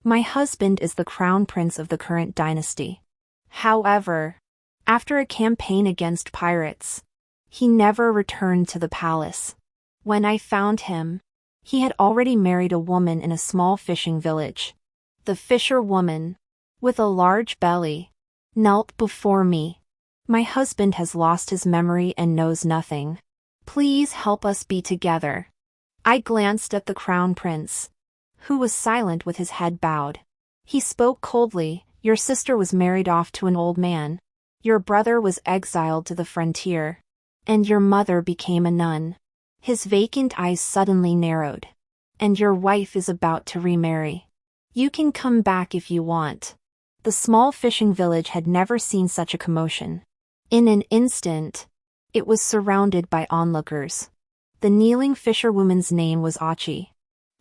My husband is the crown prince of the current dynasty. However, after a campaign against pirates, he never returned to the palace. When I found him, he had already married a woman in a small fishing village. The fisherwoman, with a large belly, knelt before me. My husband has lost his memory and knows nothing. Please help us be together. I glanced at the crown prince, who was silent with his head bowed. He spoke coldly. Your sister was married off to an old man. Your brother was exiled to the frontier. And your mother became a nun. His vacant eyes suddenly narrowed. And your wife is about to remarry. You can come back if you want. The small fishing village had never seen such a commotion. In an instant, it was surrounded by onlookers. The kneeling fisherwoman's name was Achi.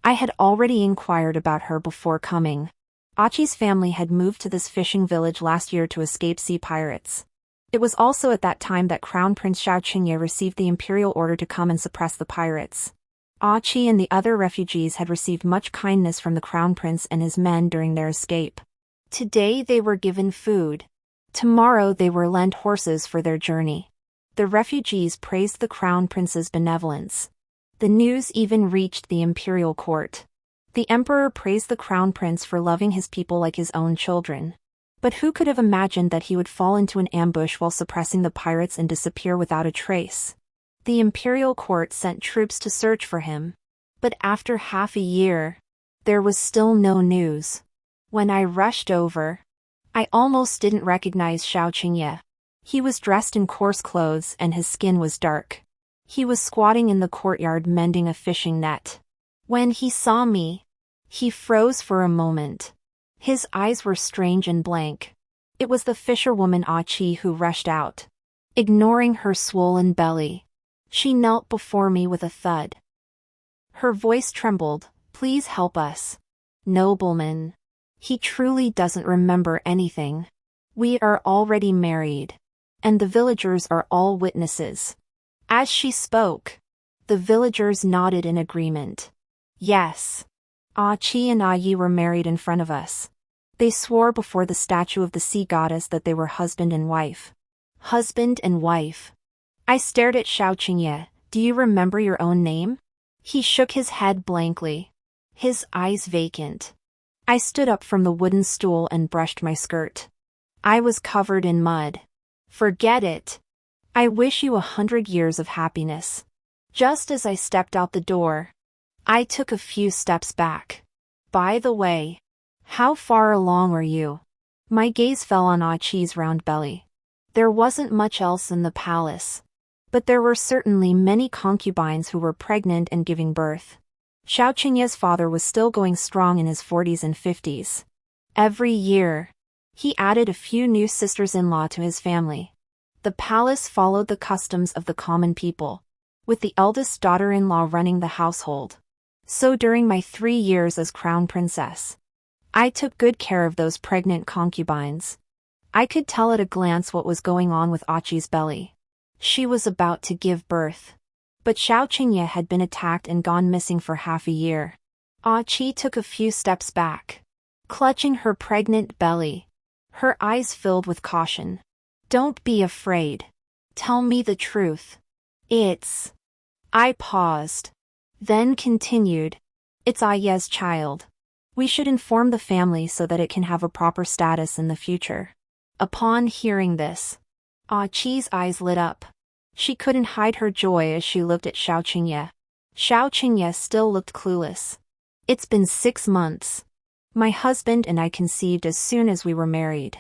I had already inquired about her before coming. Achi's family had moved to this fishing village last year to escape sea pirates. It was also at that time that Crown Prince Xiaoqingye received the imperial order to come and suppress the pirates. Achi and the other refugees had received much kindness from the Crown Prince and his men during their escape. Today they were given food. Tomorrow they were lent horses for their journey. The refugees praised the Crown Prince's benevolence. The news even reached the imperial court. The emperor praised the Crown Prince for loving his people like his own children. But who could have imagined that he would fall into an ambush while suppressing the pirates and disappear without a trace? The imperial court sent troops to search for him. But after half a year, there was still no news. When I rushed over, I almost didn't recognize Xiaoqingye. He was dressed in coarse clothes and his skin was dark. He was squatting in the courtyard mending a fishing net. When he saw me, he froze for a moment. His eyes were strange and blank. It was the fisherwoman Achi who rushed out. Ignoring her swollen belly, she knelt before me with a thud. Her voice trembled. Please help us. Nobleman. He truly doesn't remember anything. We are already married. And the villagers are all witnesses. As she spoke, the villagers nodded in agreement. Yes. Achi and Ayi were married in front of us. They swore before the statue of the sea goddess that they were husband and wife. Husband and wife. I stared at Xiaoqingye. Do you remember your own name? He shook his head blankly, his eyes vacant. I stood up from the wooden stool and brushed my skirt. I was covered in mud. Forget it. I wish you 100 years of happiness. Just as I stepped out the door, I took a few steps back. By the way, how far along are you? My gaze fell on Achi's round belly. There wasn't much else in the palace, but there were certainly many concubines who were pregnant and giving birth. Xiaoqingye's father was still going strong in his 40s and 50s. Every year, he added a few new sisters-in-law to his family. The palace followed the customs of the common people, with the eldest daughter-in-law running the household. So during my 3 years as crown princess, I took good care of those pregnant concubines. I could tell at a glance what was going on with Achi's belly. She was about to give birth. But Xiaoqingye had been attacked and gone missing for half a year. Achi took a few steps back, clutching her pregnant belly. Her eyes filled with caution. Don't be afraid. Tell me the truth. It's... I paused, then continued. It's Aye's child. We should inform the family so that it can have a proper status in the future. Upon hearing this, Achi's eyes lit up. She couldn't hide her joy as she looked at Xiaoqingye. Xiaoqingye still looked clueless. It's been 6 months. My husband and I conceived as soon as we were married.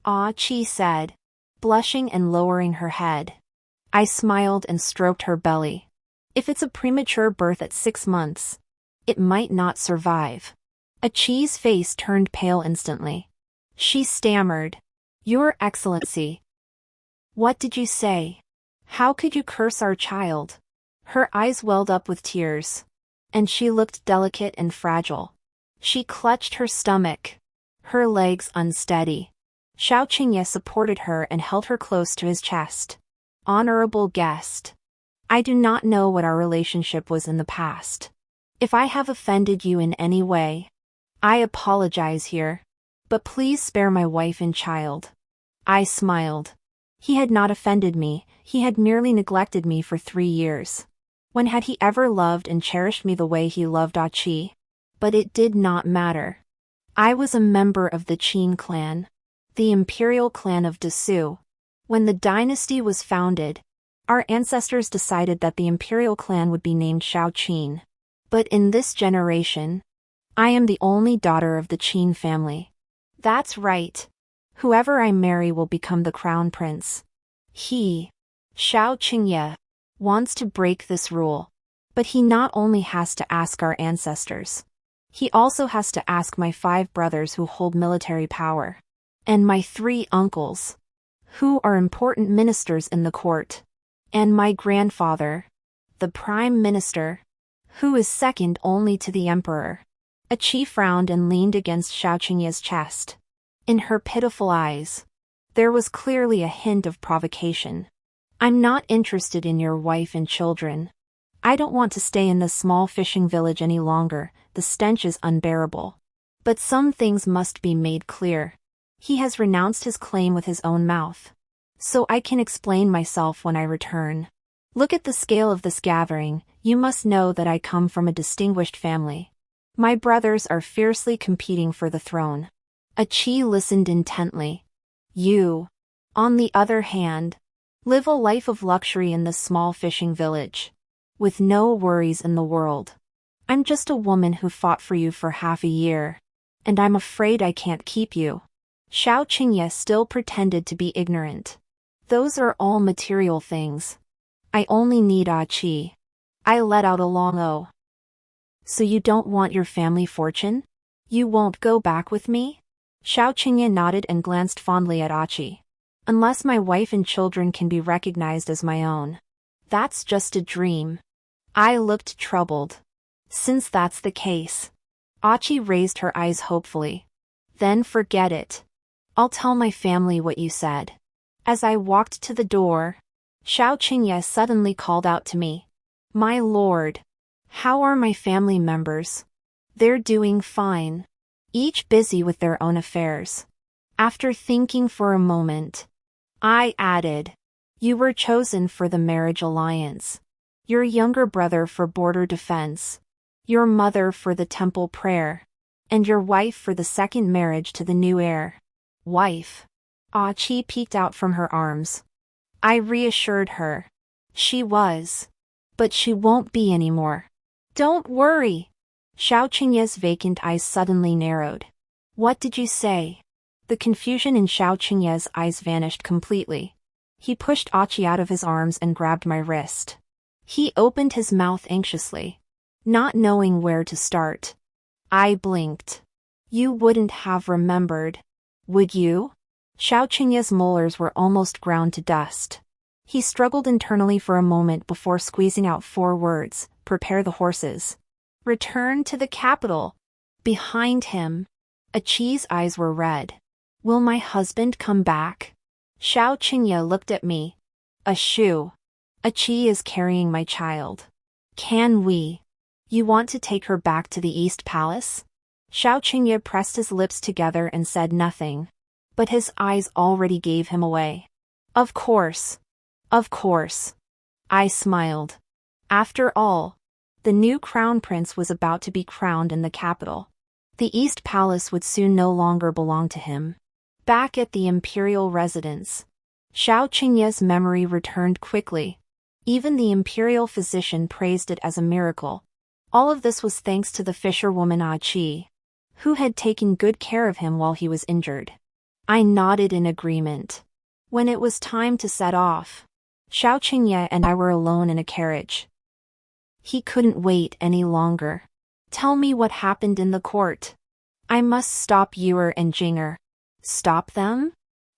Achi said, blushing and lowering her head. I smiled and stroked her belly. If it's a premature birth at 6 months, it might not survive. Achi's face turned pale instantly. She stammered, Your Excellency. What did you say? How could you curse our child? Her eyes welled up with tears, and she looked delicate and fragile. She clutched her stomach, her legs unsteady. Xiaoqingye supported her and held her close to his chest. Honorable guest. I do not know what our relationship was in the past. If I have offended you in any way, I apologize here. But please spare my wife and child. I smiled. He had not offended me, he had merely neglected me for 3 years. When had he ever loved and cherished me the way he loved Achi? But it did not matter. I was a member of the Qin clan, the imperial clan of Desu. When the dynasty was founded, our ancestors decided that the imperial clan would be named Shaoqin. But in this generation, I am the only daughter of the Qin family. That's right. Whoever I marry will become the crown prince. He, Xiao Qingye, wants to break this rule. But he not only has to ask our ancestors. He also has to ask my 5 brothers who hold military power. And my 3 uncles, who are important ministers in the court. And my grandfather, the prime minister, who is second only to the emperor. Achi frowned and leaned against Xiao Qingye's chest. In her pitiful eyes, there was clearly a hint of provocation. I'm not interested in your wife and children. I don't want to stay in this small fishing village any longer, the stench is unbearable. But some things must be made clear. He has renounced his claim with his own mouth. So I can explain myself when I return. Look at the scale of this gathering, you must know that I come from a distinguished family. My brothers are fiercely competing for the throne. Achi listened intently. You, on the other hand, live a life of luxury in this small fishing village, with no worries in the world. I'm just a woman who fought for you for half a year, and I'm afraid I can't keep you. Xiao Qingye still pretended to be ignorant. Those are all material things. I only need Achi. I let out a long "oh." So you don't want your family fortune? You won't go back with me? Xiao Qingye nodded and glanced fondly at Achi. Unless my wife and children can be recognized as my own. That's just a dream. I looked troubled. Since that's the case. Achi raised her eyes hopefully. Then forget it. I'll tell my family what you said. As I walked to the door, Xiao Qingye suddenly called out to me. My lord. How are my family members? They're doing fine. Each busy with their own affairs. After thinking for a moment, I added, you were chosen for the marriage alliance. Your younger brother for border defense. Your mother for the temple prayer. And your wife for the second marriage to the new heir. Wife. Achi peeked out from her arms. I reassured her. She was. But she won't be anymore. Don't worry. Xiao Qingye's vacant eyes suddenly narrowed. What did you say? The confusion in Xiao Qingye's eyes vanished completely. He pushed Achi out of his arms and grabbed my wrist. He opened his mouth anxiously, not knowing where to start. I blinked. You wouldn't have remembered, would you? Xiao Qingye's molars were almost ground to dust. He struggled internally for a moment before squeezing out 4 words, prepare the horses. Return to the capital. Behind him, Achi's eyes were red. Will my husband come back? Xiao Qingye looked at me. A shoe. Achi is carrying my child. Can we? You want to take her back to the East Palace? Xiao Qingye pressed his lips together and said nothing. But his eyes already gave him away. Of course. Of course. I smiled. After all, the new crown prince was about to be crowned in the capital. The East Palace would soon no longer belong to him. Back at the imperial residence, Xiao Qingye's memory returned quickly. Even the imperial physician praised it as a miracle. All of this was thanks to the fisherwoman Achi, who had taken good care of him while he was injured. I nodded in agreement. When it was time to set off, Xiao Qingye and I were alone in a carriage. He couldn't wait any longer. Tell me what happened in the court. I must stop Yuer and Jinger. Stop them?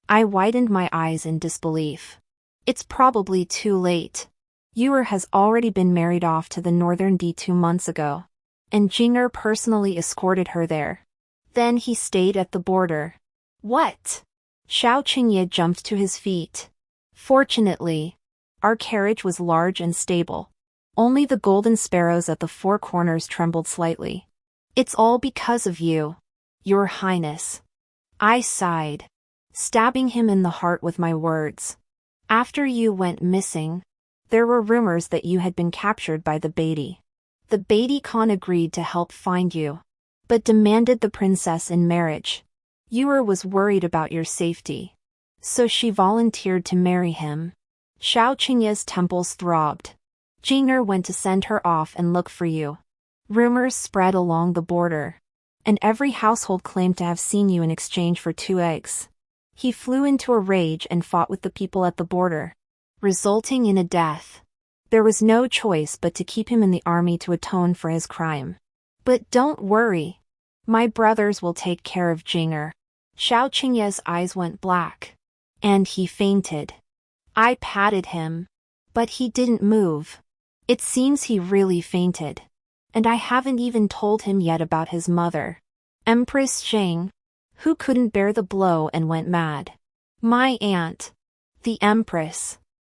I widened my eyes in disbelief. It's probably too late. Yuer has already been married off to the Northern D 2 months ago, and Jinger personally escorted her there. Then he stayed at the border. What? Xiao Qingye jumped to his feet. Fortunately, our carriage was large and stable. Only the golden sparrows at the 4 corners trembled slightly. It's all because of you, Your Highness. I sighed, stabbing him in the heart with my words. After you went missing, there were rumors that you had been captured by the Beatty. The Beatty Khan agreed to help find you, but demanded the princess in marriage. Yur was worried about your safety, so she volunteered to marry him. Xiao Qingye's temples throbbed. Jing'er went to send her off and look for you. Rumors spread along the border, and every household claimed to have seen you in exchange for 2 eggs. He flew into a rage and fought with the people at the border, resulting in a death. There was no choice but to keep him in the army to atone for his crime. But don't worry. My brothers will take care of Jing'er. Xiao Qingye's eyes went black, and he fainted. I patted him, but he didn't move. It seems he really fainted. And I haven't even told him yet about his mother, Empress Shang, who couldn't bear the blow and went mad. My aunt, the Empress,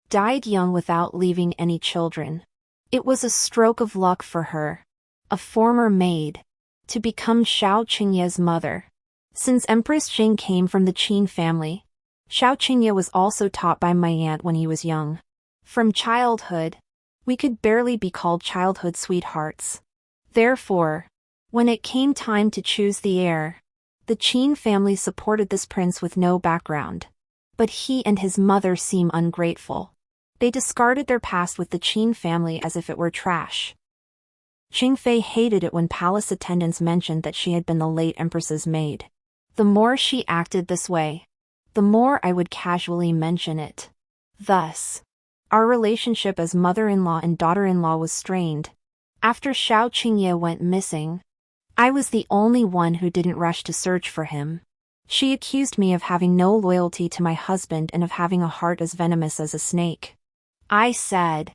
died young without leaving any children. It was a stroke of luck for her, a former maid, to become Xiao Qingye's mother. Since Empress Shang came from the Qin family, Xiao Qingye was also taught by my aunt when he was young. From childhood, we could barely be called childhood sweethearts. Therefore, when it came time to choose the heir, the Qin family supported this prince with no background. But he and his mother seem ungrateful. They discarded their past with the Qin family as if it were trash. Qingfei hated it when palace attendants mentioned that she had been the late empress's maid. The more she acted this way, the more I would casually mention it. Thus, our relationship as mother-in-law and daughter-in-law was strained. After Xiao Qingye went missing, I was the only one who didn't rush to search for him. She accused me of having no loyalty to my husband and of having a heart as venomous as a snake. I said,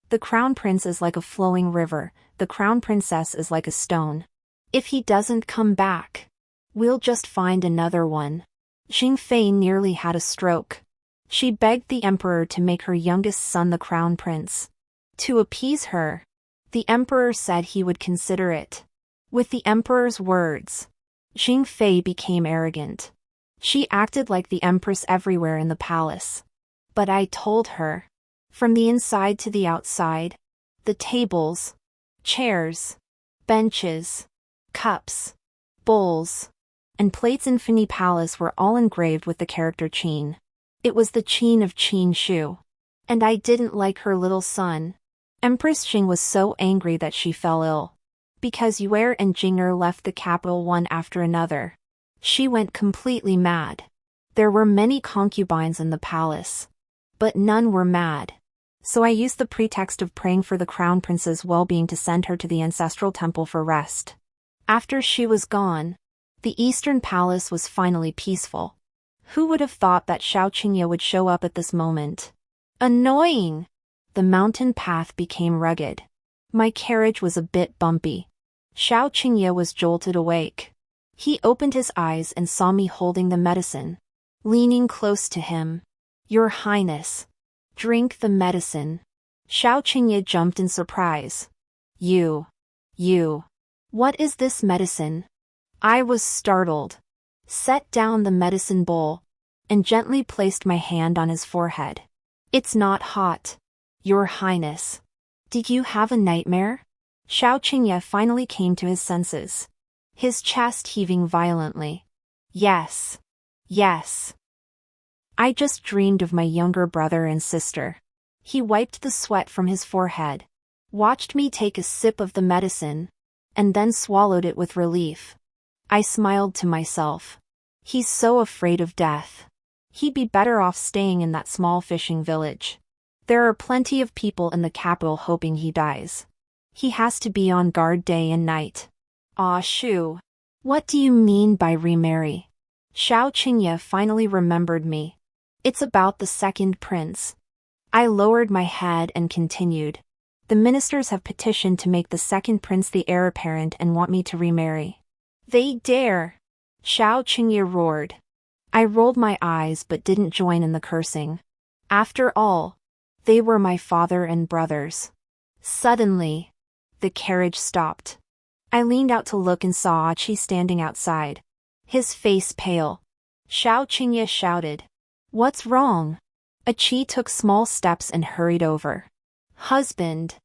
the crown prince is like a flowing river, the crown princess is like a stone. If he doesn't come back, we'll just find another one. Qingfei nearly had a stroke. She begged the emperor to make her youngest son the crown prince. To appease her, the emperor said he would consider it. With the emperor's words, Qingfei became arrogant. She acted like the empress everywhere in the palace. But I told her, from the inside to the outside, the tables, chairs, benches, cups, bowls, and plates in Fini Palace were all engraved with the character Qin. It was the Qin of Qin Shu. And I didn't like her little son. Empress Qing was so angry that she fell ill. Because Yue and Jing'er left the capital one after another, she went completely mad. There were many concubines in the palace, but none were mad. So I used the pretext of praying for the crown prince's well-being to send her to the ancestral temple for rest. After she was gone, the eastern palace was finally peaceful. Who would have thought that Xiao Qingye would show up at this moment? Annoying! The mountain path became rugged. My carriage was a bit bumpy. Xiao Qingye was jolted awake. He opened his eyes and saw me holding the medicine. Leaning close to him. Your Highness. Drink the medicine. Xiao Qingye jumped in surprise. You. What is this medicine? I was startled. Set down the medicine bowl, and gently placed my hand on his forehead. It's not hot. Your Highness. Did you have a nightmare? Xiao Qingye finally came to his senses. His chest heaving violently. Yes. I just dreamed of my younger brother and sister. He wiped the sweat from his forehead, watched me take a sip of the medicine, and then swallowed it with relief. I smiled to myself. He's so afraid of death. He'd be better off staying in that small fishing village. There are plenty of people in the capital hoping he dies. He has to be on guard day and night. Ah Shu. What do you mean by remarry? Xiao Qingye finally remembered me. It's about the second prince. I lowered my head and continued. The ministers have petitioned to make the second prince the heir apparent and want me to remarry. They dare! Xiao Qingye roared. I rolled my eyes but didn't join in the cursing. After all, they were my father and brothers. Suddenly, the carriage stopped. I leaned out to look and saw Qi standing outside, his face pale. Xiao Qingye shouted. What's wrong? Qi took small steps and hurried over. Husband.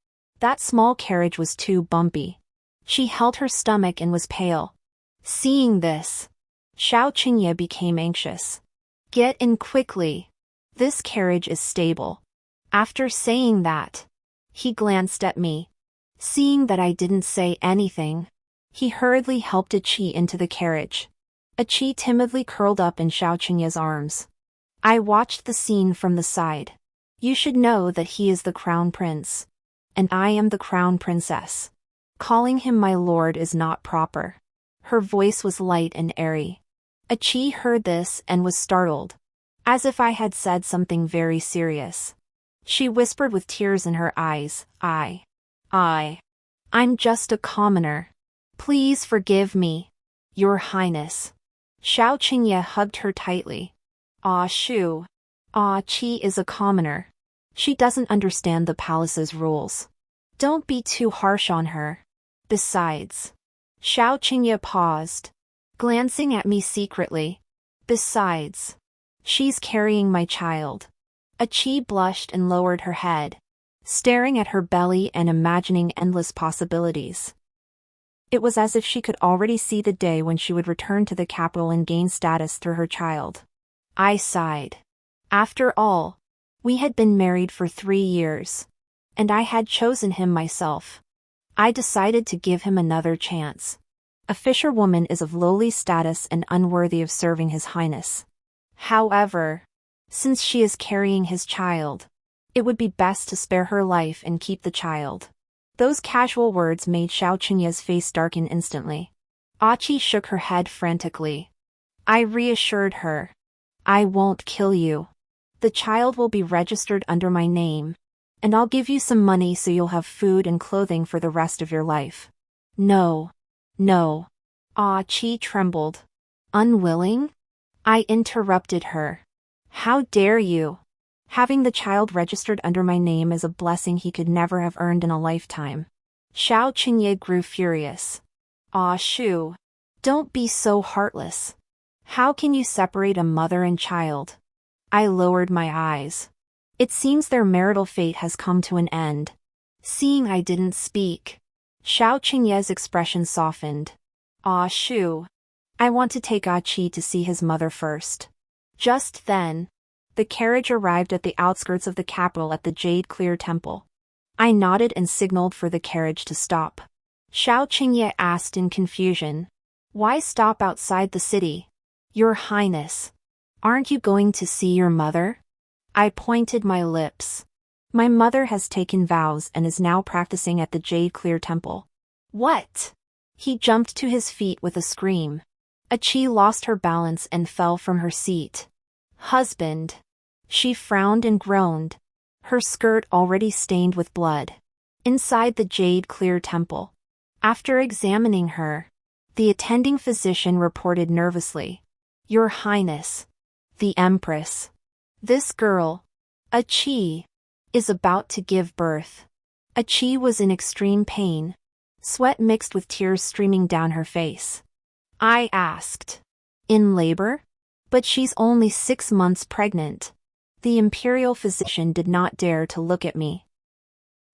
That small carriage was too bumpy. She held her stomach and was pale. Seeing this, Xiao Qingye became anxious. Get in quickly. This carriage is stable. After saying that, he glanced at me. Seeing that I didn't say anything, he hurriedly helped Qi into the carriage. Qi timidly curled up in Xiao Qingye's arms. I watched the scene from the side. You should know that he is the crown prince. And I am the crown princess. Calling him my lord is not proper. Her voice was light and airy. Qi heard this and was startled, as if I had said something very serious. She whispered with tears in her eyes, I'm just a commoner. Please forgive me, Your Highness. Xiao Qingye hugged her tightly. Ah Shu. Ah Qi is a commoner. She doesn't understand the palace's rules. Don't be too harsh on her. Besides. Xiao Qingye paused, glancing at me secretly. Besides. She's carrying my child. Qi blushed and lowered her head, staring at her belly and imagining endless possibilities. It was as if she could already see the day when she would return to the capital and gain status through her child. I sighed. After all, we had been married for 3 years, and I had chosen him myself. I decided to give him another chance. A fisherwoman is of lowly status and unworthy of serving His Highness. However, since she is carrying his child, it would be best to spare her life and keep the child. Those casual words made Xiao Qingye's face darken instantly. Qi shook her head frantically. I reassured her. I won't kill you. The child will be registered under my name, and I'll give you some money so you'll have food and clothing for the rest of your life. No. No. Qi trembled. Unwilling? I interrupted her. How dare you? Having the child registered under my name is a blessing he could never have earned in a lifetime. Xiao Qingye grew furious. Ah Shu. Don't be so heartless. How can you separate a mother and child? I lowered my eyes. It seems their marital fate has come to an end. Seeing I didn't speak, Xiao Qingye's expression softened. Ah Shu. I want to take Qi to see his mother first. Just then, the carriage arrived at the outskirts of the capital at the Jade Clear Temple. I nodded and signaled for the carriage to stop. Xiao Qingye asked in confusion. Why stop outside the city? Your Highness. Aren't you going to see your mother? I pointed my lips. My mother has taken vows and is now practicing at the Jade Clear Temple. What? He jumped to his feet with a scream. Qi lost her balance and fell from her seat. Husband. She frowned and groaned, her skirt already stained with blood. Inside the Jade Clear Temple. After examining her, the attending physician reported nervously. Your Highness. The Empress. This girl, Qi, is about to give birth. Qi was in extreme pain, sweat mixed with tears streaming down her face. I asked. In labor? But she's only 6 months pregnant. The imperial physician did not dare to look at me.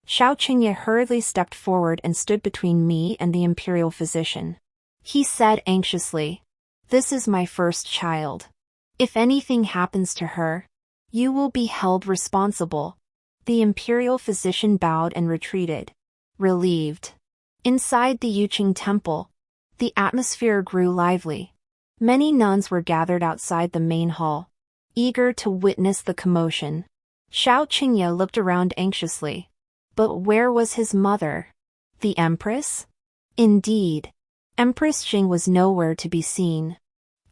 Xiao Qingye hurriedly stepped forward and stood between me and the imperial physician. He said anxiously, This is my first child. If anything happens to her, you will be held responsible. The imperial physician bowed and retreated, relieved. Inside the Yuqing temple, the atmosphere grew lively. Many nuns were gathered outside the main hall, eager to witness the commotion. Xiao Qingye looked around anxiously. But where was his mother? The Empress? Indeed. Empress Jing was nowhere to be seen.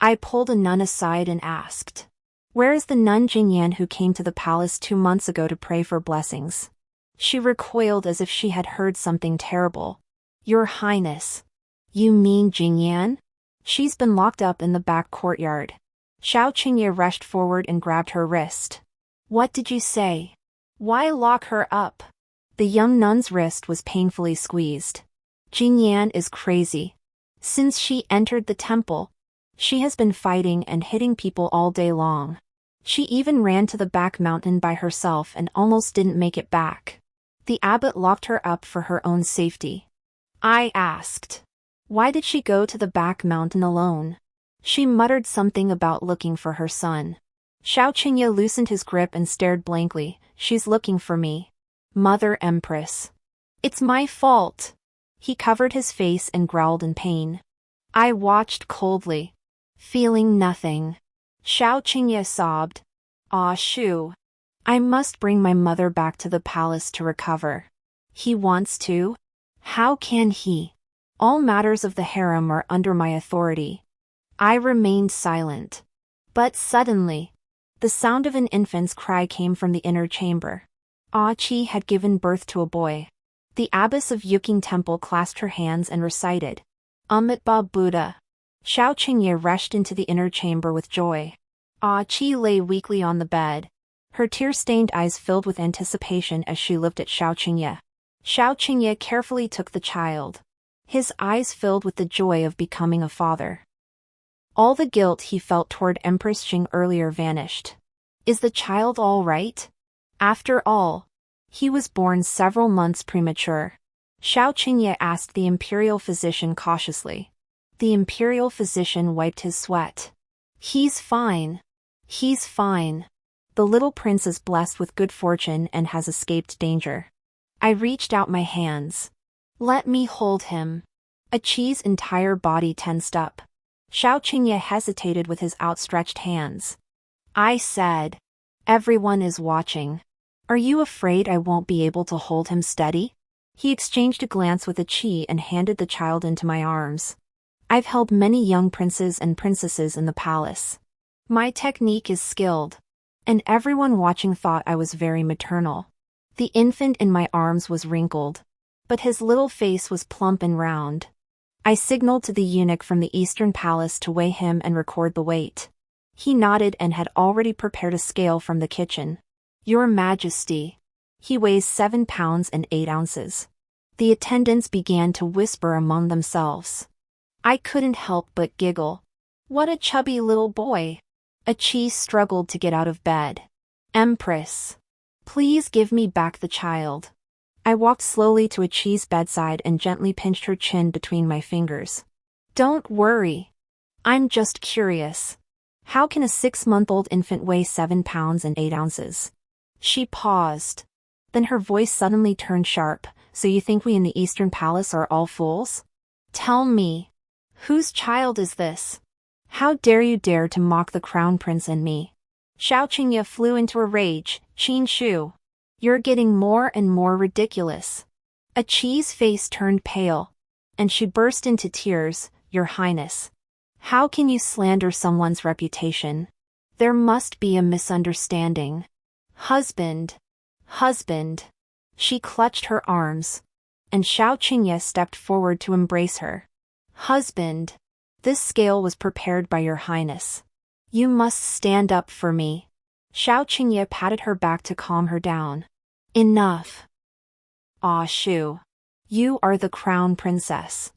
I pulled a nun aside and asked. Where is the nun Jingyan who came to the palace 2 months ago to pray for blessings? She recoiled as if she had heard something terrible. Your Highness. You mean Jingyan? She's been locked up in the back courtyard. Xiao Qingye rushed forward and grabbed her wrist. What did you say? Why lock her up? The young nun's wrist was painfully squeezed. Jingyan is crazy. Since she entered the temple, she has been fighting and hitting people all day long. She even ran to the back mountain by herself and almost didn't make it back. The abbot locked her up for her own safety. I asked, why did she go to the back mountain alone? She muttered something about looking for her son. Xiao Qingye loosened his grip and stared blankly. She's looking for me. Mother Empress. It's my fault. He covered his face and growled in pain. I watched coldly, feeling nothing. Xiao Qingye sobbed. Ah Shu. I must bring my mother back to the palace to recover. He wants to? How can he? All matters of the harem are under my authority. I remained silent. But suddenly, the sound of an infant's cry came from the inner chamber. Ah Qi had given birth to a boy. The abbess of Yuking Temple clasped her hands and recited, Amitabha Buddha. Xiao Qingye rushed into the inner chamber with joy. Ah Qi lay weakly on the bed. Her tear-stained eyes filled with anticipation as she looked at Xiao Qingye. Xiao Qingye carefully took the child. His eyes filled with the joy of becoming a father. All the guilt he felt toward Empress Jing earlier vanished. Is the child all right? After all, he was born several months premature. Xiao Qingye asked the imperial physician cautiously. The imperial physician wiped his sweat. He's fine. He's fine. The little prince is blessed with good fortune and has escaped danger. I reached out my hands. Let me hold him. Achi's entire body tensed up. Xiao Qingye hesitated with his outstretched hands. I said, everyone is watching. Are you afraid I won't be able to hold him steady? He exchanged a glance with Achi and handed the child into my arms. I've held many young princes and princesses in the palace. My technique is skilled. And everyone watching thought I was very maternal. The infant in my arms was wrinkled, but his little face was plump and round. I signaled to the eunuch from the eastern palace to weigh him and record the weight. He nodded and had already prepared a scale from the kitchen. Your Majesty. He weighs 7 pounds and 8 ounces. The attendants began to whisper among themselves. I couldn't help but giggle. What a chubby little boy. Achi struggled to get out of bed. Empress. Please give me back the child. I walked slowly to Achi's bedside and gently pinched her chin between my fingers. Don't worry. I'm just curious. How can a 6-month-old infant weigh 7 pounds and 8 ounces? She paused. Then her voice suddenly turned sharp. So you think we in the Eastern Palace are all fools? Tell me. Whose child is this? How dare you dare to mock the crown prince and me? Xiao Qingye flew into a rage. Qin Shu. You're getting more and more ridiculous. Achi's face turned pale, and she burst into tears. Your Highness. How can you slander someone's reputation? There must be a misunderstanding. Husband. Husband. She clutched her arms, and Xiao Qingye stepped forward to embrace her. Husband. This scale was prepared by your Highness. You must stand up for me. Xiao Qingye patted her back to calm her down. Enough. Ah Shu. You are the crown princess.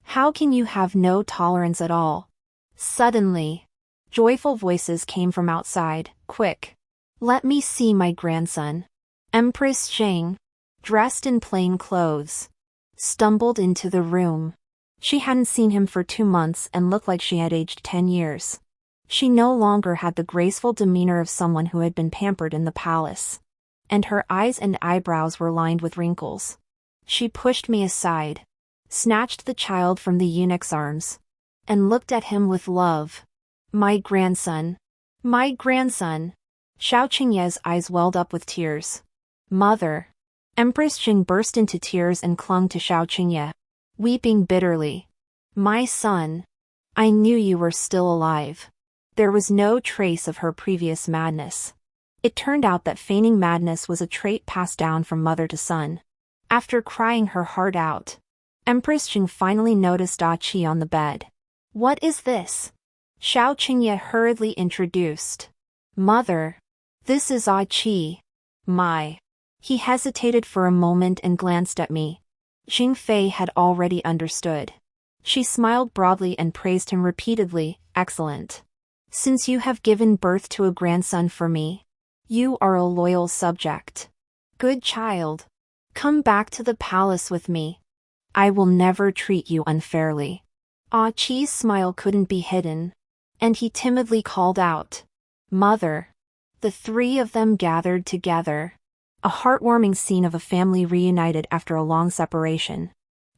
How can you have no tolerance at all? Suddenly, joyful voices came from outside. Quick. Let me see my grandson. Empress Jing, dressed in plain clothes, stumbled into the room. She hadn't seen him for 2 months and looked like she had aged 10 years. She no longer had the graceful demeanor of someone who had been pampered in the palace. And her eyes and eyebrows were lined with wrinkles. She pushed me aside, snatched the child from the eunuch's arms, and looked at him with love. My grandson. My grandson. Xiao Qingye's eyes welled up with tears. Mother. Empress Jing burst into tears and clung to Xiao Qingye, weeping bitterly. My son. I knew you were still alive. There was no trace of her previous madness. It turned out that feigning madness was a trait passed down from mother to son. After crying her heart out, Empress Jing finally noticed Ah Qi on the bed. What is this? Xiao Qingye hurriedly introduced. Mother. This is Ah Qi. My. He hesitated for a moment and glanced at me. Xing Fei had already understood. She smiled broadly and praised him repeatedly. Excellent. Since you have given birth to a grandson for me, you are a loyal subject. Good child. Come back to the palace with me. I will never treat you unfairly. Ah Chi's smile couldn't be hidden, and he timidly called out, Mother. The three of them gathered together. A heartwarming scene of a family reunited after a long separation.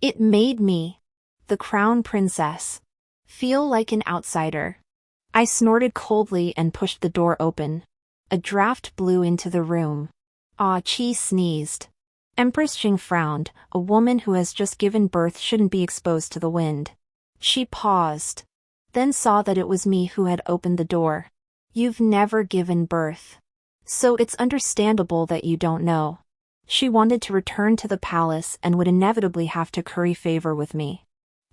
It made me, the crown princess, feel like an outsider. I snorted coldly and pushed the door open. A draft blew into the room. Ah Chi sneezed. Empress Jing frowned. A woman who has just given birth shouldn't be exposed to the wind. She paused, then saw that it was me who had opened the door. You've never given birth, so it's understandable that you don't know. She wanted to return to the palace and would inevitably have to curry favor with me.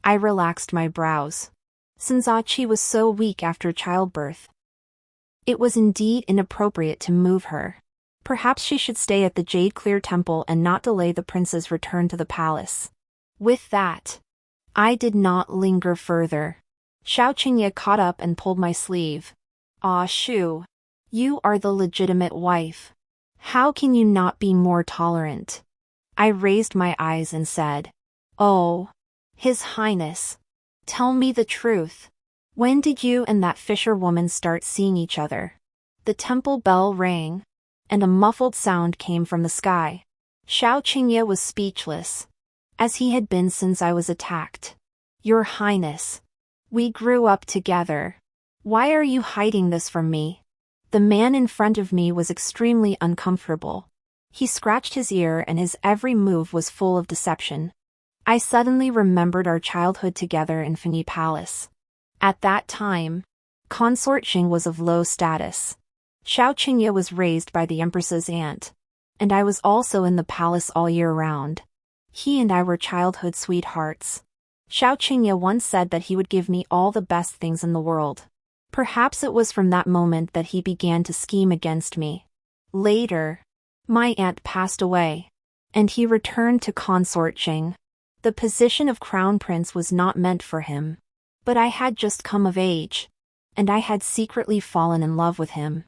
I relaxed my brows. Since Ah Chi was so weak after childbirth, it was indeed inappropriate to move her. Perhaps she should stay at the Jade Clear Temple and not delay the prince's return to the palace. With that, I did not linger further. Xiao Qingye caught up and pulled my sleeve. Ah Shu, you are the legitimate wife. How can you not be more tolerant? I raised my eyes and said, Oh, His Highness, tell me the truth. When did you and that fisherwoman start seeing each other? The temple bell rang, and a muffled sound came from the sky. Xiao Qingye was speechless, as he had been since I was attacked. Your Highness, we grew up together. Why are you hiding this from me? The man in front of me was extremely uncomfortable. He scratched his ear and his every move was full of deception. I suddenly remembered our childhood together in Feigned Palace. At that time, Consort Jing was of low status. Xiao Qingye was raised by the Empress's aunt, and I was also in the palace all year round. He and I were childhood sweethearts. Xiao Qingye once said that he would give me all the best things in the world. Perhaps it was from that moment that he began to scheme against me. Later, my aunt passed away, and he returned to Consort Jing. The position of crown prince was not meant for him. But I had just come of age, and I had secretly fallen in love with him.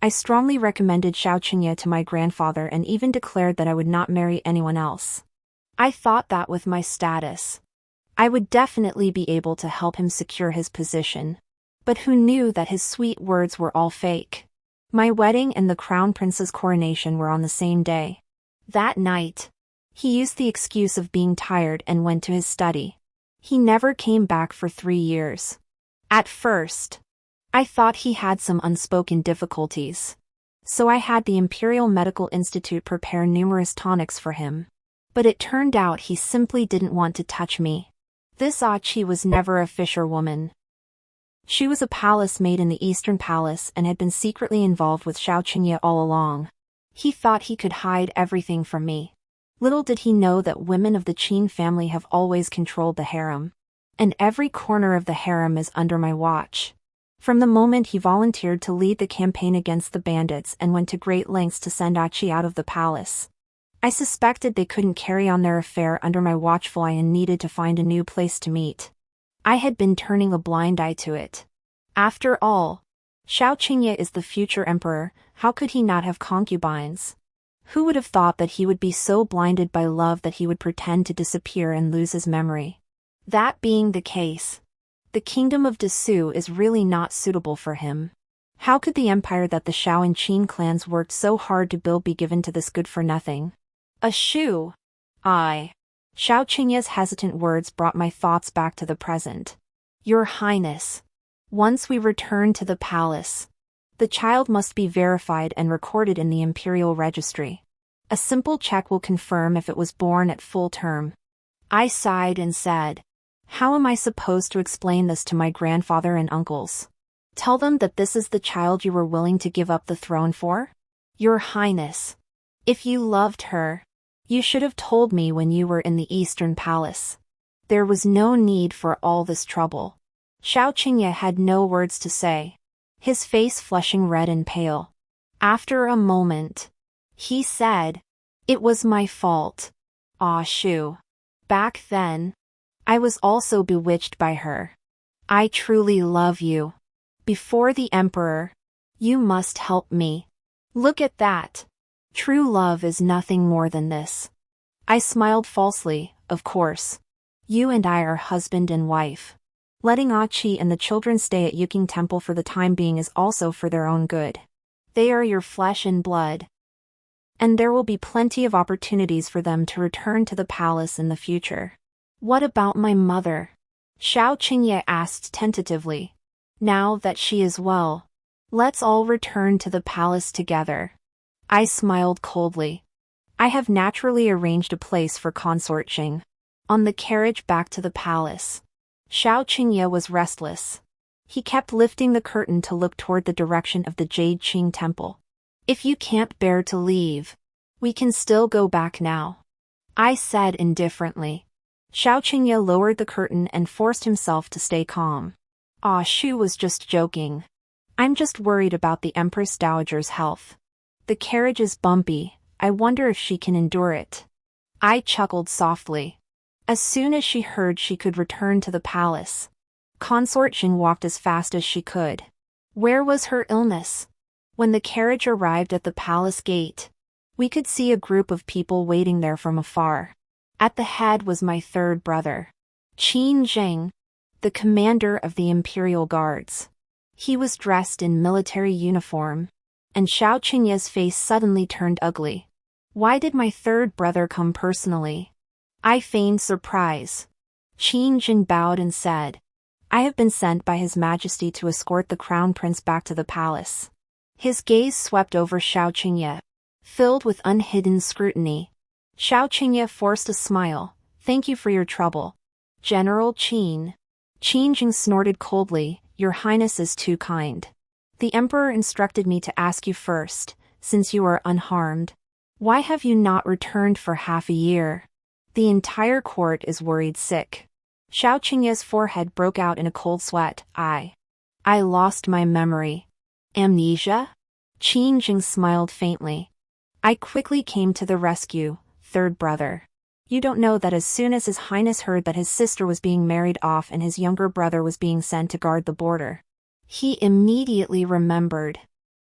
I strongly recommended Xiao Qingye to my grandfather and even declared that I would not marry anyone else. I thought that with my status, I would definitely be able to help him secure his position. But who knew that his sweet words were all fake? My wedding and the crown prince's coronation were on the same day. That night, he used the excuse of being tired and went to his study. He never came back for 3 years. At first, I thought he had some unspoken difficulties. So I had the Imperial Medical Institute prepare numerous tonics for him. But it turned out he simply didn't want to touch me. This Ah Chi was never a fisherwoman. She was a palace maid in the Eastern Palace and had been secretly involved with Xiao Qingye all along. He thought he could hide everything from me. Little did he know that women of the Qin family have always controlled the harem. And every corner of the harem is under my watch. From the moment he volunteered to lead the campaign against the bandits and went to great lengths to send Ah Chi out of the palace, I suspected they couldn't carry on their affair under my watchful eye and needed to find a new place to meet. I had been turning a blind eye to it. After all, Xiao Qingye is the future emperor. How could he not have concubines? Who would have thought that he would be so blinded by love that he would pretend to disappear and lose his memory? That being the case, the kingdom of Dessous is really not suitable for him. How could the empire that the Shao and Qin clans worked so hard to build be given to this good-for-nothing? A Shu. Xiao Qingye's hesitant words brought my thoughts back to the present. Your Highness, once we return to the palace, the child must be verified and recorded in the imperial registry. A simple check will confirm if it was born at full term. I sighed and said, How am I supposed to explain this to my grandfather and uncles? Tell them that this is the child you were willing to give up the throne for? Your Highness, if you loved her, you should have told me when you were in the Eastern Palace. There was no need for all this trouble. Xiao Qingye had no words to say, his face flushing red and pale. After a moment, he said, It was my fault. Ah Shu. Back then, I was also bewitched by her. I truly love you. Before the emperor, you must help me. Look at that. True love is nothing more than this. I smiled falsely, of course. You and I are husband and wife. Letting Achi and the children stay at Yuking Temple for the time being is also for their own good. They are your flesh and blood. And there will be plenty of opportunities for them to return to the palace in the future. What about my mother? Xiao Qingye asked tentatively. Now that she is well, let's all return to the palace together. I smiled coldly. I have naturally arranged a place for Consort Qing. On the carriage back to the palace, Xiao Qingye was restless. He kept lifting the curtain to look toward the direction of the Jade Qing Temple. If you can't bear to leave, we can still go back now, I said indifferently. Xiao Qingye lowered the curtain and forced himself to stay calm. Ah, Shu was just joking. I'm just worried about the Empress Dowager's health. The carriage is bumpy, I wonder if she can endure it. I chuckled softly. As soon as she heard she could return to the palace, Consort Qing walked as fast as she could. Where was her illness? When the carriage arrived at the palace gate, we could see a group of people waiting there from afar. At the head was my third brother, Qin Zheng, the commander of the Imperial Guards. He was dressed in military uniform, and Xiao Qingye's face suddenly turned ugly. Why did my third brother come personally? I feigned surprise. Qin Zheng bowed and said, I have been sent by His Majesty to escort the Crown Prince back to the palace. His gaze swept over Xiao Qingye, filled with unhidden scrutiny. Xiao Qingye forced a smile. Thank you for your trouble, General Qin. Qin Zheng snorted coldly. Your Highness is too kind. The Emperor instructed me to ask you first, since you are unharmed. Why have you not returned for half a year? The entire court is worried sick. Xiao Qingye's forehead broke out in a cold sweat. I lost my memory. Amnesia? Qin Zheng smiled faintly. I quickly came to the rescue, third brother. You don't know that as soon as His Highness heard that his sister was being married off and his younger brother was being sent to guard the border, he immediately remembered.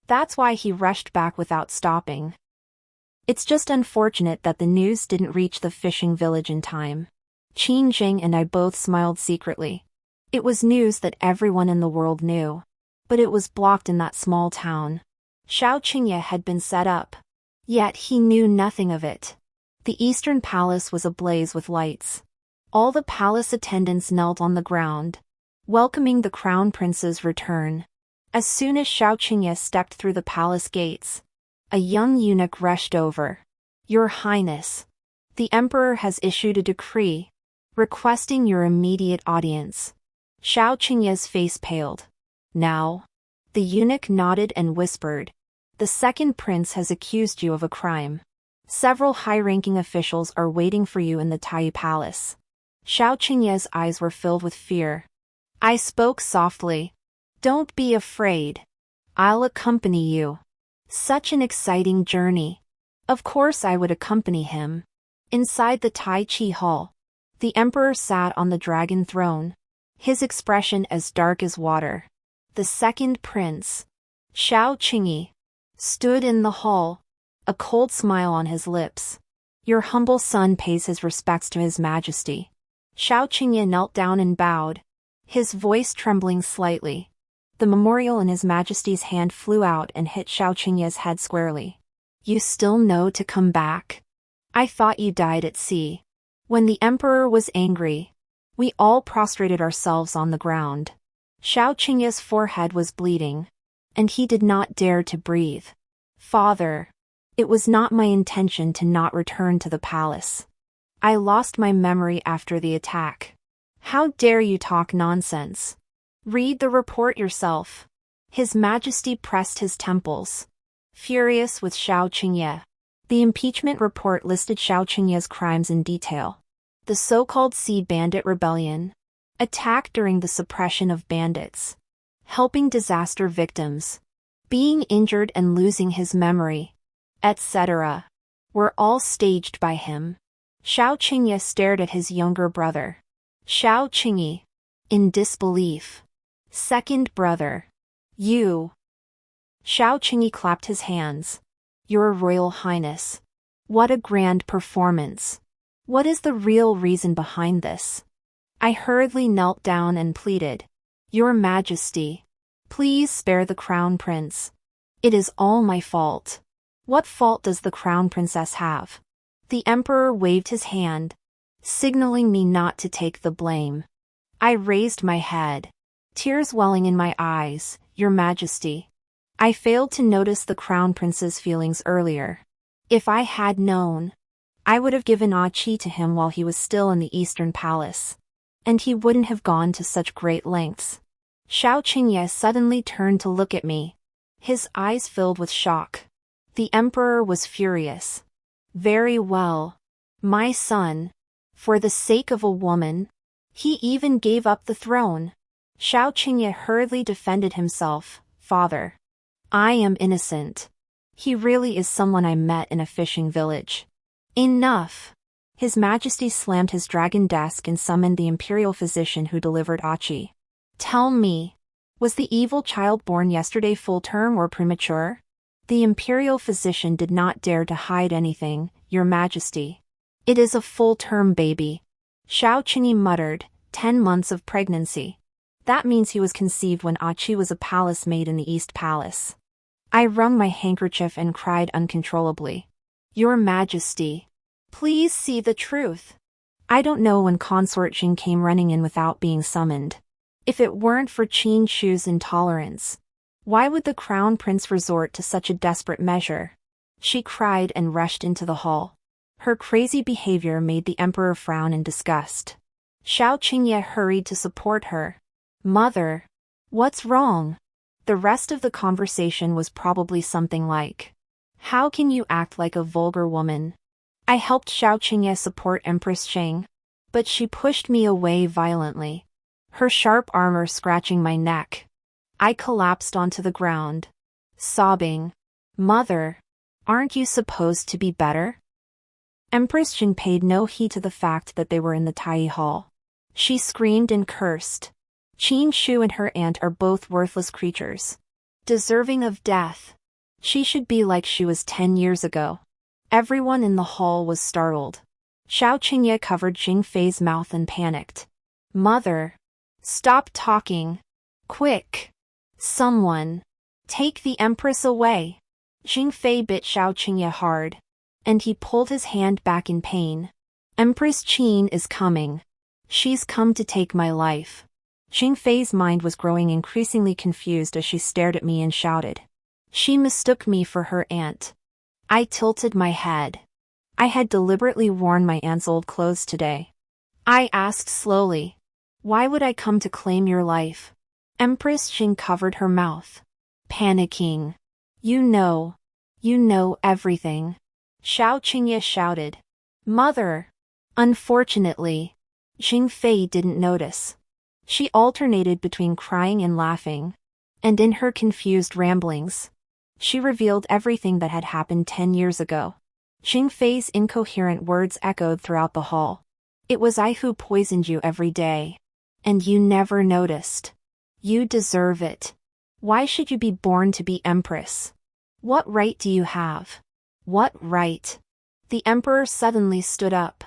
That's why he rushed back without stopping. It's just unfortunate that the news didn't reach the fishing village in time. Qin Zheng and I both smiled secretly. It was news that everyone in the world knew. But it was blocked in that small town. Xiao Qingye had been set up. Yet he knew nothing of it. The Eastern Palace was ablaze with lights. All the palace attendants knelt on the ground, welcoming the Crown Prince's return. As soon as Xiao Qingye stepped through the palace gates, a young eunuch rushed over. Your Highness, the Emperor has issued a decree, requesting your immediate audience. Xiao Qingye's face paled. Now? The eunuch nodded and whispered. The second prince has accused you of a crime. Several high-ranking officials are waiting for you in the Tai Palace. Xiao Qingye's eyes were filled with fear. I spoke softly. Don't be afraid. I'll accompany you. Such an exciting journey. Of course I would accompany him. Inside the Tai Chi Hall, the emperor sat on the dragon throne, his expression as dark as water. The second prince, Xiao Qingye, stood in the hall, a cold smile on his lips. Your humble son pays his respects to His Majesty. Xiao Qingye knelt down and bowed, his voice trembling slightly. The memorial in His Majesty's hand flew out and hit Xiao Qingye's head squarely. You still know to come back? I thought you died at sea. When the emperor was angry, we all prostrated ourselves on the ground. Xiao Qingye's forehead was bleeding, and he did not dare to breathe. Father, it was not my intention to not return to the palace. I lost my memory after the attack. How dare you talk nonsense? Read the report yourself. His Majesty pressed his temples, furious with Xiao Qingye. The impeachment report listed Xiao Qingye's crimes in detail. The so-called Sea Bandit Rebellion, attack during the suppression of bandits, helping disaster victims, being injured and losing his memory, etc., were all staged by him. Xiao Qingye stared at his younger brother. Xiao Qingyi. In disbelief. Second brother. You. Xiao Qingyi clapped his hands. Your Royal Highness. What a grand performance. What is the real reason behind this? I hurriedly knelt down and pleaded. Your Majesty. Please spare the Crown Prince. It is all my fault. What fault does the Crown Princess have? The Emperor waved his hand, signaling me not to take the blame. I raised my head, tears welling in my eyes. Your Majesty. I failed to notice the Crown Prince's feelings earlier. If I had known, I would have given Achi to him while he was still in the Eastern Palace. And he wouldn't have gone to such great lengths. Xiao Qingye suddenly turned to look at me. His eyes filled with shock. The Emperor was furious. Very well. My son. For the sake of a woman. He even gave up the throne. Xiao Qingye hurriedly defended himself. Father. I am innocent. He really is someone I met in a fishing village. Enough. His Majesty slammed his dragon desk and summoned the imperial physician who delivered Achi. Tell me, was the evil child born yesterday full term or premature? The imperial physician did not dare to hide anything. Your Majesty. It is a full-term baby. Xiao Qingyi muttered, 10 months of pregnancy. That means he was conceived when Achi was a palace maid in the East Palace. I wrung my handkerchief and cried uncontrollably. Your Majesty. Please see the truth. I don't know when Consort Jing came running in without being summoned. If it weren't for Qin Shu's intolerance, why would the Crown Prince resort to such a desperate measure? She cried and rushed into the hall. Her crazy behavior made the Emperor frown in disgust. Xiao Qingye hurried to support her. Mother. What's wrong? The rest of the conversation was probably something like, how can you act like a vulgar woman? I helped Xiao Qingye support Empress Sheng, but she pushed me away violently, her sharp armor scratching my neck. I collapsed onto the ground, sobbing. Mother, aren't you supposed to be better? Empress Jing paid no heed to the fact that they were in the Tai Hall. She screamed and cursed. Qin Shu and her aunt are both worthless creatures, deserving of death. She should be like she was 10 years ago. Everyone in the hall was startled. Xiao Qingye covered Jing Fei's mouth and panicked. Mother. Stop talking. Quick. Someone. Take the Empress away. Jing Fei bit Xiao Qingye hard, and he pulled his hand back in pain. Empress Qin is coming. She's come to take my life. Jing Fei's mind was growing increasingly confused as she stared at me and shouted. She mistook me for her aunt. I tilted my head. I had deliberately worn my aunt's old clothes today. I asked slowly, why would I come to claim your life? Empress Jing covered her mouth, panicking. You know everything. Xiao Qingye shouted. Mother. Unfortunately, Jing Fei didn't notice. She alternated between crying and laughing, and in her confused ramblings, she revealed everything that had happened 10 years ago. Jing Fei's incoherent words echoed throughout the hall. It was I who poisoned you every day. And you never noticed. You deserve it. Why should you be born to be empress? What right do you have? What right? The Emperor suddenly stood up,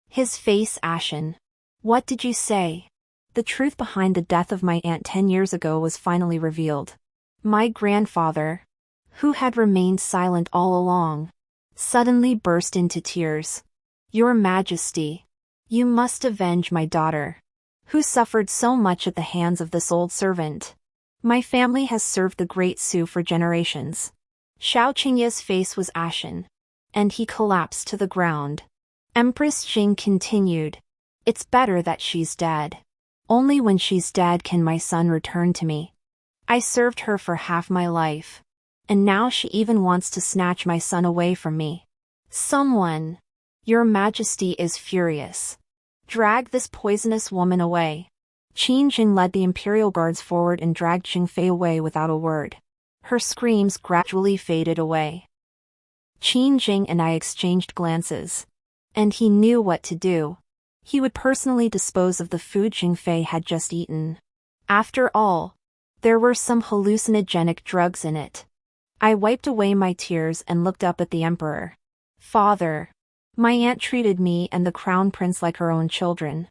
his face ashen. What did you say? The truth behind the death of my aunt 10 years ago was finally revealed. My grandfather, who had remained silent all along, suddenly burst into tears. Your Majesty, you must avenge my daughter, who suffered so much at the hands of this old servant. My family has served the Great Su for generations. Xiao Qingye's face was ashen, and he collapsed to the ground. Empress Jing continued. It's better that she's dead. Only when she's dead can my son return to me. I served her for half my life, and now she even wants to snatch my son away from me. Someone. Your Majesty is furious. Drag this poisonous woman away. Qin Jing led the imperial guards forward and dragged Jing Fei away without a word. Her screams gradually faded away. Qin Jing and I exchanged glances. And he knew what to do. He would personally dispose of the food Jingfei had just eaten. After all, there were some hallucinogenic drugs in it. I wiped away my tears and looked up at the emperor. Father, my aunt treated me and the crown prince like her own children.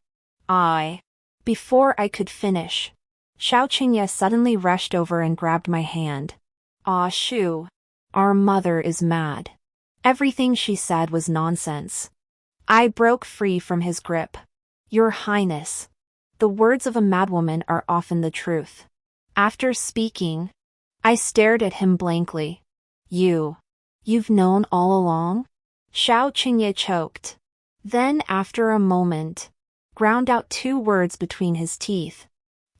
Before I could finish, Xiao Qingye suddenly rushed over and grabbed my hand. Shu, our mother is mad. Everything she said was nonsense. I broke free from his grip. Your Highness, the words of a madwoman are often the truth. After speaking, I stared at him blankly. You've known all along? Xiao Qingye choked. Then after a moment, ground out 2 words between his teeth.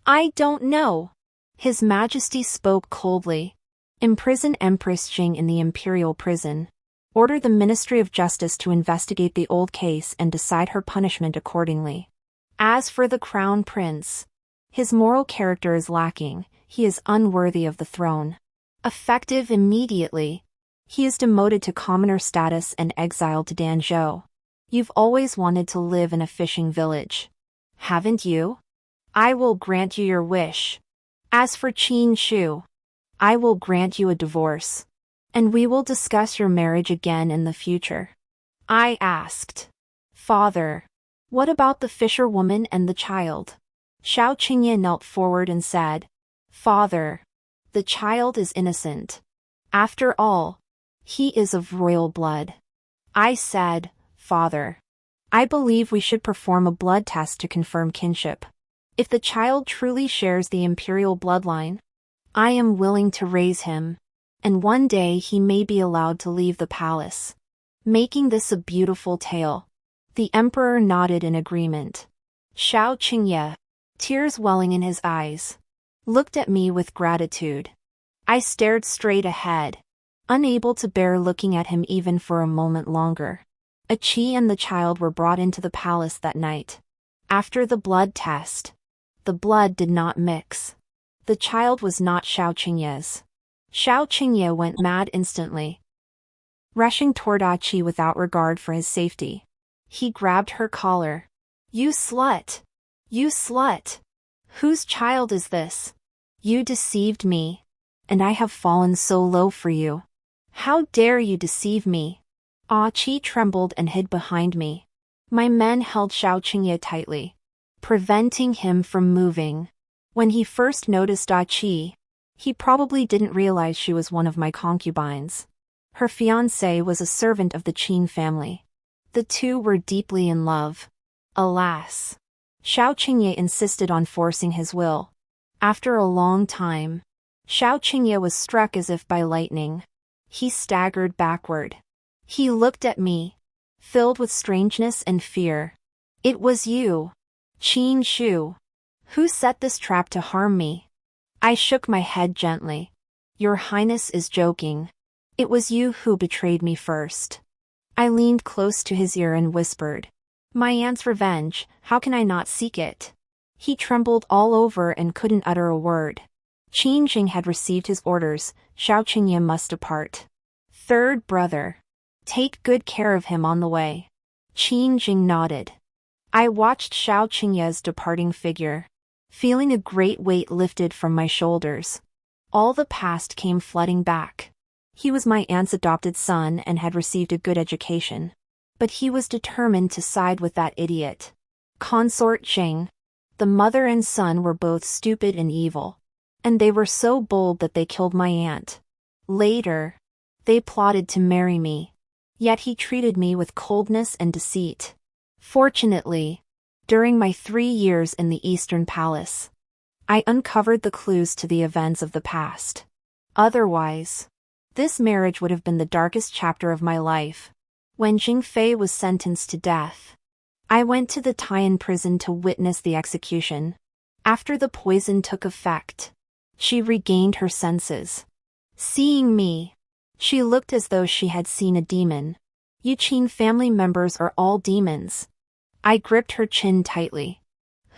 I don't know. His Majesty spoke coldly. Imprison Empress Jing in the imperial prison. Order the Ministry of Justice to investigate the old case and decide her punishment accordingly. As for the crown prince, his moral character is lacking. He is unworthy of the throne. Effective immediately, he is demoted to commoner status and exiled to Danzhou. You've always wanted to live in a fishing village, haven't you? I will grant you your wish. As for Qin Shu, I will grant you a divorce, and we will discuss your marriage again in the future. I asked, Father, what about the fisherwoman and the child? Xiao Qingye knelt forward and said, Father, the child is innocent. After all, he is of royal blood. I said, Father, I believe we should perform a blood test to confirm kinship. If the child truly shares the imperial bloodline, I am willing to raise him, and one day he may be allowed to leave the palace, making this a beautiful tale. The emperor nodded in agreement. Xiao Qingye, tears welling in his eyes, looked at me with gratitude. I stared straight ahead, unable to bear looking at him even for a moment longer. Qi and the child were brought into the palace that night. After the blood test, the blood did not mix. The child was not Xiao Qingye's. Xiao Qingye went mad instantly, rushing toward Qi without regard for his safety. He grabbed her collar. You slut! You slut! Whose child is this? You deceived me, and I have fallen so low for you. How dare you deceive me? Qi trembled and hid behind me. My men held Xiao Qingye tightly, preventing him from moving. When he first noticed Qi, he probably didn't realize she was one of my concubines. Her fiancé was a servant of the Qin family. The two were deeply in love. Alas! Xiao Qingye insisted on forcing his will. After a long time, Xiao Qingye was struck as if by lightning. He staggered backward. He looked at me, filled with strangeness and fear. It was you, Qin Shu. Who set this trap to harm me? I shook my head gently. Your Highness is joking. It was you who betrayed me first. I leaned close to his ear and whispered, My aunt's revenge, how can I not seek it? He trembled all over and couldn't utter a word. Qin Jing had received his orders. Xiao Qingye must depart. Third brother. Take good care of him on the way. Qin Jing nodded. I watched Xiao Qingye's departing figure, feeling a great weight lifted from my shoulders. All the past came flooding back. He was my aunt's adopted son and had received a good education. But he was determined to side with that idiot. Consort Jing. The mother and son were both stupid and evil. And they were so bold that they killed my aunt. Later, they plotted to marry me. Yet he treated me with coldness and deceit. Fortunately, during my 3 years in the Eastern Palace, I uncovered the clues to the events of the past. Otherwise, this marriage would have been the darkest chapter of my life. When Jingfei was sentenced to death, I went to the Taiyan prison to witness the execution. After the poison took effect, she regained her senses. Seeing me, she looked as though she had seen a demon. You Qin family members are all demons. I gripped her chin tightly.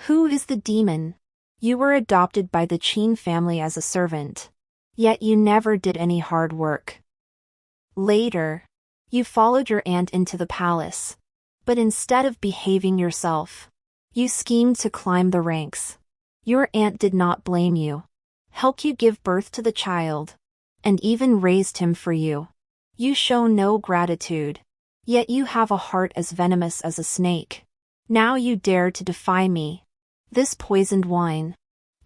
Who is the demon? You were adopted by the Qin family as a servant. Yet you never did any hard work. Later, you followed your aunt into the palace. But instead of behaving yourself, you schemed to climb the ranks. Your aunt did not blame you, helped you give birth to the child, and even raised him for you. You show no gratitude, yet you have a heart as venomous as a snake. Now you dare to defy me. This poisoned wine,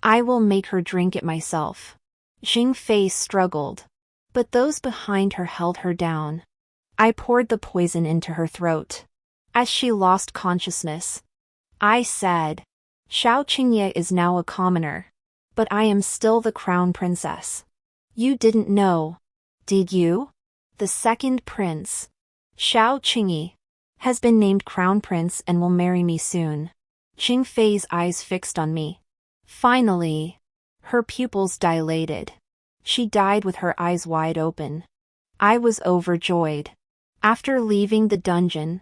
I will make her drink it myself. Xing Fei struggled, but those behind her held her down. I poured the poison into her throat. As she lost consciousness, I said, Xiao Qingye is now a commoner, but I am still the crown princess. You didn't know, did you? The second prince, Xiao Qingye, has been named crown prince and will marry me soon. Xing Fei's eyes fixed on me. Finally, her pupils dilated. She died with her eyes wide open. I was overjoyed. After leaving the dungeon,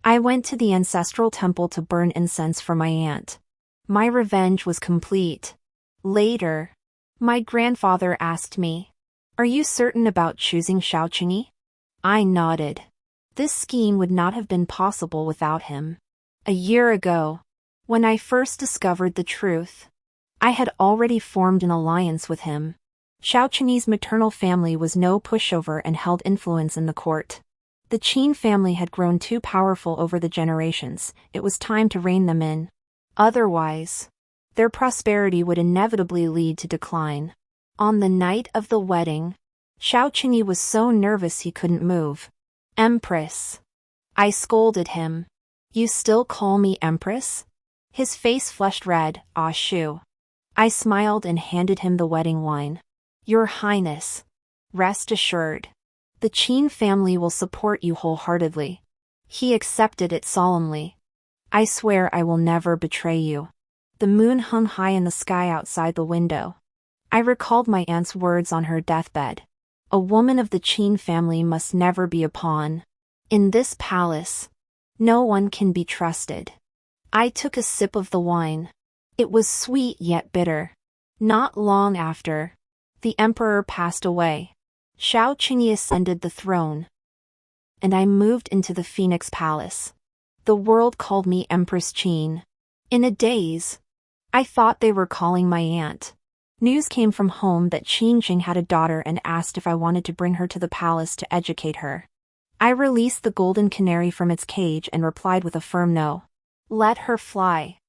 I went to the ancestral temple to burn incense for my aunt. My revenge was complete. Later, my grandfather asked me, "Are you certain about choosing Xiao Qingye?" I nodded. This scheme would not have been possible without him. A year ago, when I first discovered the truth, I had already formed an alliance with him. Xiao Qingye's maternal family was no pushover and held influence in the court. The Qin family had grown too powerful over the generations. It was time to rein them in. Otherwise, their prosperity would inevitably lead to decline. On the night of the wedding, Xiao Qingye was so nervous he couldn't move. "Empress." I scolded him. "You still call me Empress?" His face flushed red. "Ah, shoo." I smiled and handed him the wedding wine. "Your Highness, rest assured, the Qin family will support you wholeheartedly." He accepted it solemnly. "I swear I will never betray you." The moon hung high in the sky outside the window. I recalled my aunt's words on her deathbed. A woman of the Qin family must never be a pawn. In this palace, no one can be trusted. I took a sip of the wine. It was sweet yet bitter. Not long after, the emperor passed away. Xiao Qingye ascended the throne, and I moved into the Phoenix Palace. The world called me Empress Qin. In a daze, I thought they were calling my aunt. News came from home that Qin Jing had a daughter and asked if I wanted to bring her to the palace to educate her. I released the golden canary from its cage and replied with a firm no. "Let her fly."